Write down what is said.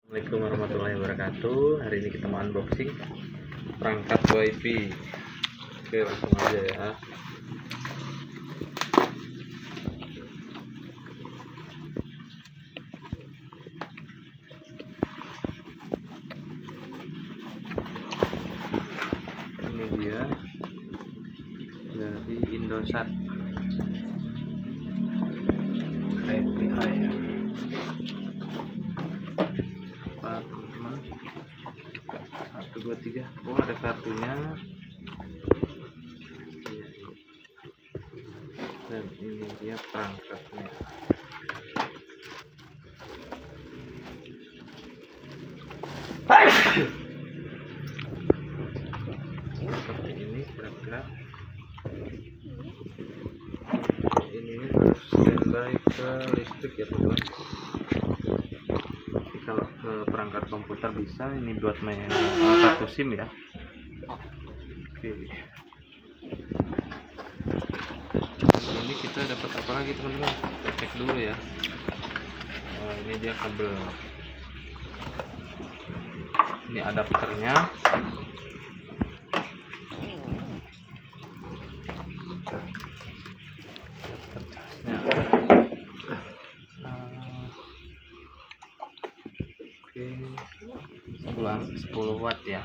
Assalamualaikum warahmatullahi wabarakatuh. Hari ini kita mau unboxing perangkat WiFi. Oke, langsung aja ya. Ini dia dari Indosat API ya. 1, 2, 3. Oh, ada kartunya. Dan ini dia perangkatnya. Seperti ini kira-kira. Ini harus standby ke listrik ya teman-teman. Kalau ke perangkat komputer bisa, ini buat main kartu SIM ya. Oke. Ini kita dapat apa lagi teman-teman? Kita cek dulu ya. Ini dia kabel. Ini adapternya. Oke, 10 watt ya.